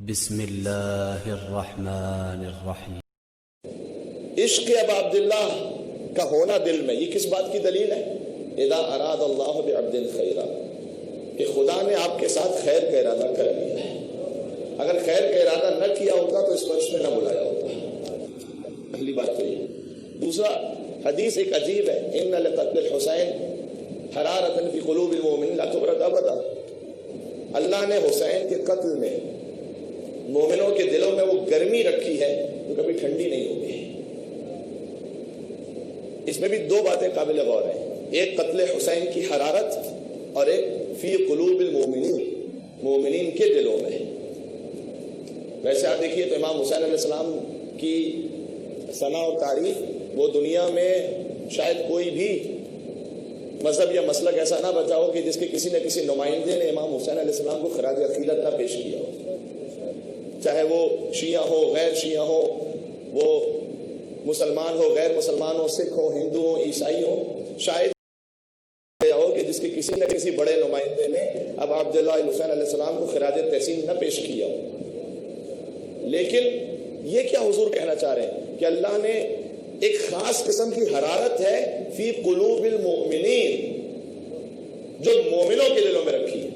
بسم اللہ الرحمن الرحیم۔ عشق ابا عبداللہ کا ہونا دل میں، یہ کس بات کی دلیل ہے؟ اذا اراد اللہ بعبد خیرا، کہ خدا نے آپ کے ساتھ خیر کا ارادہ کر لیا ہے۔ اگر خیر کا ارادہ نہ کیا ہوتا تو اس وقت میں نہ بلایا ہوتا۔ پہلی بات تو یہ۔ دوسرا، حدیث ایک عجیب ہے، ان لقتل الحسین حرارۃ فی قلوب المؤمنین لا تبرد ابدا۔ اللہ نے حسین کے قتل میں مومنوں کے دلوں میں وہ گرمی رکھی ہے جو کبھی ٹھنڈی نہیں ہوگی۔ اس میں بھی دو باتیں قابل غور ہیں، ایک قتل حسین کی حرارت اور ایک فی قلوب المؤمنین، مومنین کے دلوں میں۔ ویسے آپ دیکھیے تو امام حسین علیہ السلام کی ثنا اور تعریف، وہ دنیا میں شاید کوئی بھی مذہب یا مسلک ایسا نہ بچا ہو کہ جس کے کسی نہ کسی نمائندے نے امام حسین علیہ السلام کو خراج عقیدت نہ پیش کیا ہو، چاہے وہ شیعہ ہو، غیر شیعہ ہو، وہ مسلمان ہو، غیر مسلمان ہو، سکھ ہو، ہندو ہو، عیسائی ہو، شاید ہو کہ جس کے کسی نہ کسی بڑے نمائندے نے اب عبداللہ حسین علیہ السلام کو خراج تحسین نہ پیش کیا ہو۔ لیکن یہ کیا حضور کہنا چاہ رہے ہیں کہ اللہ نے ایک خاص قسم کی حرارت ہے فی قلوب المؤمنین، جو مومنوں کے دلوں میں رکھی ہے۔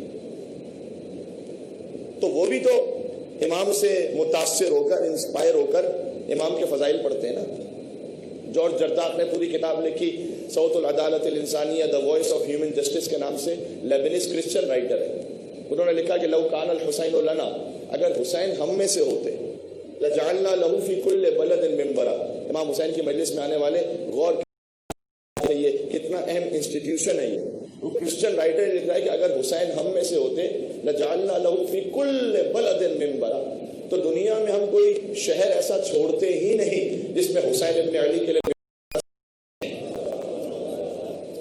تو وہ بھی تو امام سے متاثر ہو کر، انسپائر ہو کر امام کے فضائل پڑھتے ہیں نا۔ جارج جرداق نے پوری کتاب لکھی، صوت العدالت الانسانیہ، the voice of human justice کے نام سے، لیبنیز کرسچن رائٹر ہے۔ انہوں نے لکھا کہ لو کان الحسین لنا، اگر حسین ہم میں سے ہوتے، لجعلنا له فی کل بلد منبرا۔ امام حسین کی مجلس میں آنے والے غور کریں، یہ کتنا اہم انسٹیٹیوشن ہے۔ یہ وہ کرسچن رائٹر نے لکھا ہے کہ اگر حسین ہم میں سے ہوتے، لجعلنا له فی کل بلد منبرا، تو دنیا میں ہم کوئی شہر ایسا چھوڑتے ہی نہیں جس میں حسین ابن علی کے لیے